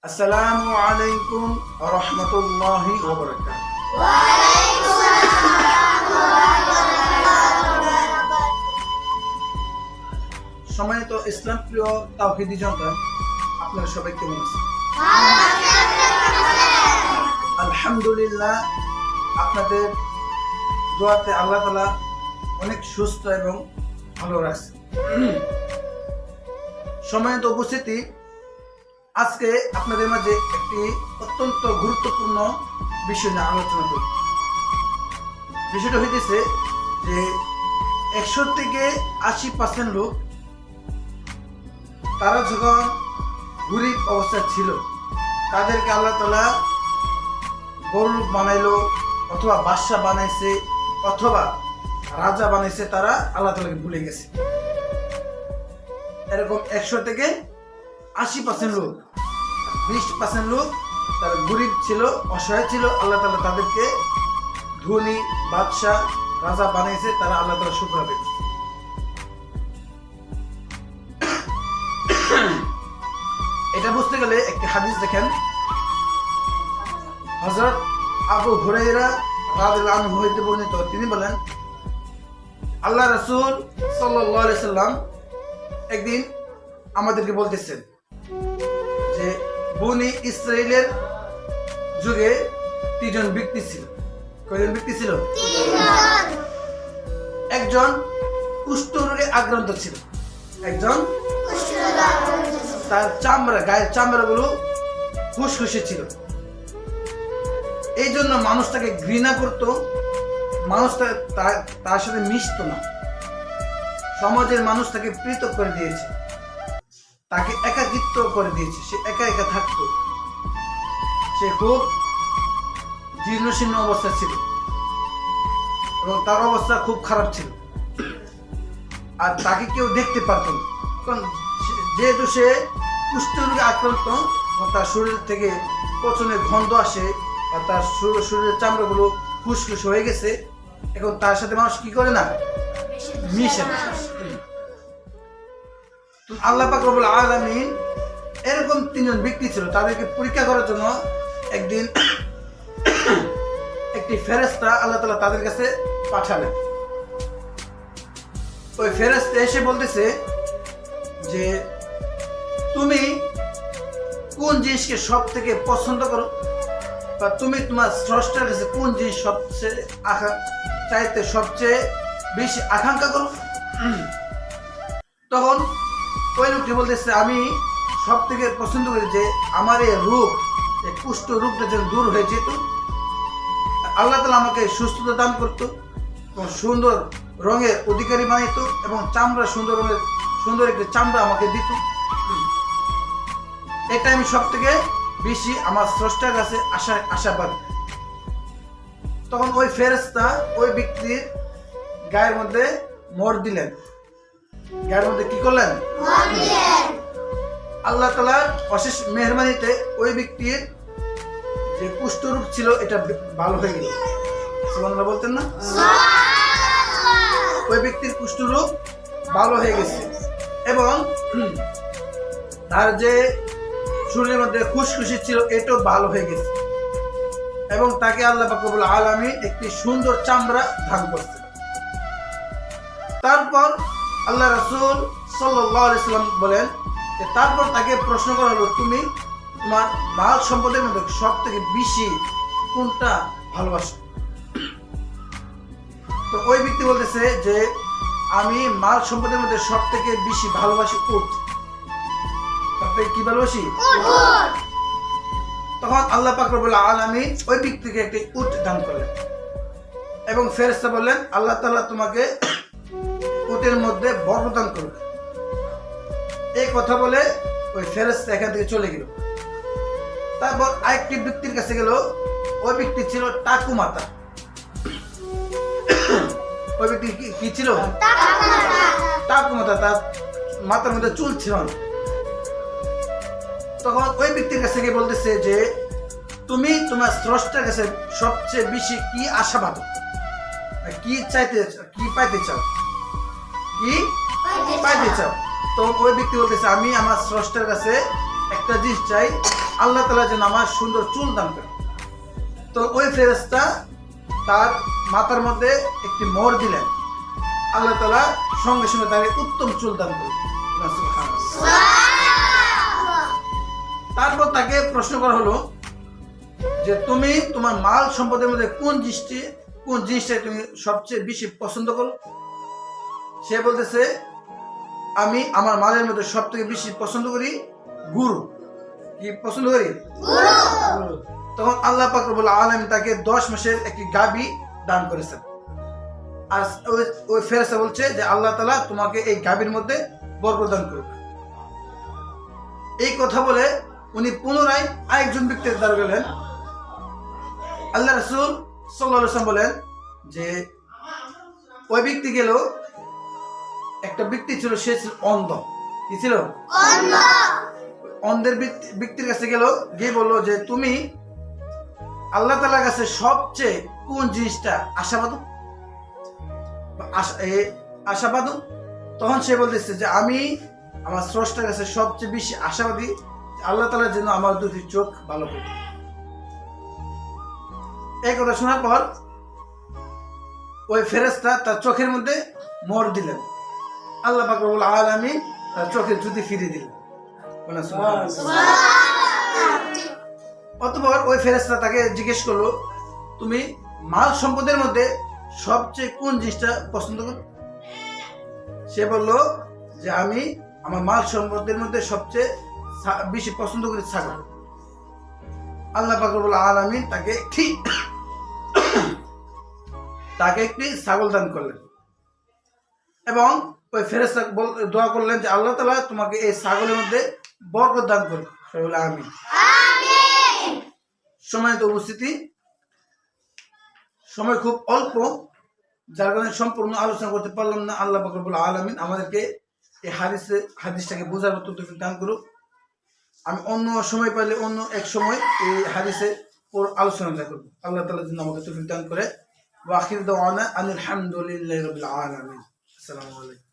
আসসালামু আলাইকুম ওয়া রাহমাতুল্লাহি ওয়া বারাকাতুহু। ওয়া আলাইকুম আসসালাম ওয়া রাহমাতুল্লাহি ওয়া বারাকাতুহু। সম্মানিত ইসলাম প্রিয় তাওহীদি জনতা, আপনারা সবাই কেমন আছেন? আলহামদুলিল্লাহ, আপনাদের দোয়াতে আল্লাহ তাআলা অনেক সুস্থ এবং ভালো রাখছে। সম্মানিত উপস্থিতি, আজকে আপনাদের মাঝে একটি অত্যন্ত গুরুত্বপূর্ণ বিষয় নিয়ে আলোচনা করব। বিষয়টা হইতেছে যে 100 থেকে 80% লোক তারা যখন গরিব অবস্থা ছিল, তাদেরকে আল্লাহ তাআলা বড় লোক বানাইলো, অথবা বাদশা বানাইছে, অথবা রাজা বানাইছে, তারা আল্লাহ তাআলাকে ভুলে গেছে। এরকম 100 থেকে 80% লোক, 20% লোক তারা গরিব ছিল, অসহায় ছিল, আল্লাহ তাআলা তাদেরকে ধনী বাদশা রাজা বানাইছে, তারা আল্লাহ তাআলা শুকর আদায় করছে। এটা বুঝতে গেলে একটি হাদিস দেখেন। হযরত আবু হুরায়রা রাদিয়াল্লাহু আনহু হইতে বর্ণিত, তিনি বলেন, আল্লাহ রাসূল সাল্লাল্লাহু আলাইহি সাল্লাম একদিন আমাদেরকে বলতেছেন যে বনি ইসরাইলের যুগে 3 জন ব্যক্তি ছিল। কয়জন ব্যক্তি ছিল? 3 জন। একজন কুষ্ঠ রোগে আক্রান্ত ছিল। একজন তার চামড়া, গায়ের চামড়াগুলো খুশখুশে ছিল। এই জন্য মানুষ তাকে ঘৃণা করত, মানুষ তার সাথে মিশতো না। সমাজের মানুষ তাকে পৃথক করে দিয়েছে, তাকে একাকিত্ব করে দিয়েছে, সে একা একা থাকতো। সে খুব জীর্ণশীর্ণ অবস্থা ছিল এবং তার অবস্থা খুব খারাপ ছিল, আর তাকে কেউ দেখতে পারত না। কারণ যেহেতু সে কুষ্ঠরোগে আক্রান্ত, তার শরীর থেকে পচনের গন্ধ আসে, বা তার শরীরের চামড়াগুলো ফুসফুস হয়ে গেছে, এখন তার সাথে মানুষ কি করে না, মিশে না। আল্লাহ পাক রব্বুল আলামিন এরকম 3 জন ব্যক্তি ছিল, তাদেরকে পরীক্ষা করার জন্য একদিন একটি ফেরেশতা আল্লাহ তাআলা তাদের কাছে পাঠালেন। ওই ফেরেশতা এসে বলতেছে যে তুমি কোন জিনিসকে সব থেকে পছন্দ করো, বা তুমি তোমার স্রষ্টার কাছে কোন জিনিস সবচেয়ে বেশি আকাঙ্ক্ষা করো। তখন ওই লোকটি বলতেছে, আমি সব থেকে পছন্দ করি যে আমার এই রোগ, এই কুষ্ঠ রোগটা যেন দূর হয়ে যেত, আল্লাহ তাআলা আমাকে সুস্থতা দান করতো, এবং সুন্দর রঙের অধিকারী বানাইতো, এবং চামড়া সুন্দর একটি চামড়া আমাকে দিত। এটা আমি সব থেকে বেশি আমার স্রষ্টার কাছে আশাবাদ। তখন ওই ফেরেশতা ওই ব্যক্তির গায়ের মধ্যে মোহর দিলেন। গায়ের মধ্যে কি করলেন? আল্লাহ তাআলার অশেষ মেহেরবানিতে ওই ব্যক্তির যে কুষ্ঠরোগ ছিল এটা ভালো হয়ে গেল। সুবহানাল্লাহ বলতেন না? ওই ব্যক্তির কুষ্ঠরোগ ভালো হয়ে গেছে, এবং তার যে শরীরের মধ্যে খুশখুশি ছিল এটাও ভালো হয়ে গেছে, এবং তাকে আল্লাহ পাক রব্বুল আলামিন একটি সুন্দর চামড়া দান করছে। তারপর আল্লাহ রাসূল সাল্লাল্লাহু আলাইহি সাল্লাম বলেন যে তারপর তাকে প্রশ্ন করা হলো, তুমি তোমার মাল সম্পদের মধ্যে সব থেকে বেশি কোনটা ভালোবাসো? তো ওই ব্যক্তি বলতেছে যে আমি মাল সম্পদের মধ্যে সব থেকে বেশি ভালোবাসি উট। সবথেকে কি ভালোবাসি? তখন আল্লাহ পাক রব্বুল আলামিন ওই ব্যক্তিকে একটি উট দান করলেন, এবং ফেরেশতা বললেন, আল্লাহ তাআলা তোমাকে উটের মধ্যে বরকত দান করবে। এই কথা বলে ওই ফেরেশতা এখান থেকে চলে গেল। তারপর আরেকটি ব্যক্তির কাছে গেল। ওই ব্যক্তি ছিল টাকু মাথা। ওই ব্যক্তি কি ছিল? টাকু মাথা, তার মাথার মধ্যে চুল ছিল না। তখন ওই ব্যক্তির কাছে গিয়ে বলতেছে যে তুমি তোমার স্রষ্টার কাছে সবচেয়ে বেশি কি আশাবাদ, কি পাইতে চাও, কি পাইতে চাও? তো ওই ব্যক্তি বলতেছে, আমি আমার স্রষ্টার কাছে একটা জিনিস চাই, আল্লাহ তাআলা যেন আমার সুন্দর চুল দান করে। তো ওই ফেরেশতা তার মাথার মধ্যে একটি মোহর দিলেন, আল্লাহ তাআলা সঙ্গে সঙ্গে তাকে উত্তম চুল দান করলেন। তারপর তাকে প্রশ্ন করা হলো যে তুমি তোমার মাল সম্পদের মধ্যে কোন জিনিসটা তুমি সবচেয়ে বেশি পছন্দ করো? সে বলতেছে আমি আমার মালের মধ্যে সব থেকে বেশি পছন্দ করি গুরু। কি পছন্দ করি? গুরু। তখন আল্লাহ পাক রব্বুল আলামিন তাকে 10 মাসের একটি গাভী দান করেছেন। আর ওই ফেরেশতা বলছে যে আল্লাহ তাআলা তোমাকে এই গাভীর মধ্যে বরকত দান করুক। এই কথা বলে উনি পুনরায় আরেকজন ব্যক্তির দ্বারা গেলেন। আল্লাহ রাসূল সাল্লাল্লাহু আলাইহি ওয়াসাল্লাম বলেন যে ওই ব্যক্তি গেল, একটা ব্যক্তি ছিল, সে ছিল অন্ধ। কি ছিল? অন্ধ। অন্ধের ব্যক্তির কাছে গেল, গিয়ে বলল যে তুমি আল্লাহ তাআলার কাছে সবচেয়ে কোন জিনিসটা আশাবাদী? তখন সে বলতেছে যে আমি আমার স্রষ্টার কাছে সবচেয়ে বেশি আশাবাদী আল্লাহ তাআলা যেন আমার দুটি চোখ ভালো করে। এই কথা শোনার পর ওই ফেরেশতা তার চোখের মধ্যে মোহর দিলেন। আল্লাহ পাক রব্বুল আলামিন তার চোখে জ্যোতি ফিরিয়ে দিলেন। অতঃপর ওই ফেরেশতা তাকে জিজ্ঞেস করলো তুমি মাল সম্পদের মধ্যে সবচেয়ে কোন জিনিসটা পছন্দ করো? সে বলল যে আমি আমার মাল সম্পদের মধ্যে সবচেয়ে বেশি পছন্দ করি ছাগল। আল্লাহ পাক রব্বুল আলামিন তাকে একটি ছাগল দান করলেন এবং ওই ফেরেশতা দোয়া করলেন যে আল্লাহ তাআলা তোমাকে এই ছাগলের মধ্যে বরকত দান করুন। আমিন। সম্মানিত উপস্থিতি, সময় খুব অল্প, যার কারণে সম্পূর্ণ আলোচনা করতে পারলাম না। আল্লাহ পাক রব্বুল আলামিন আমাদেরকে এই হাদিসটাকে বোঝার মতো তৌফিক দান করুক। আমি অন্য সময় পাইলে অন্য এক সময় এই হাদিসের আলোচনা করব। আল্লাহ তাআলা যেন আমাকে তৌফিক দান করে। ওয়া আখির দাওয়ানা আনিল হামদুলিল্লাহি রাব্বিল আলামিন। আসসালামু আলাইকুম।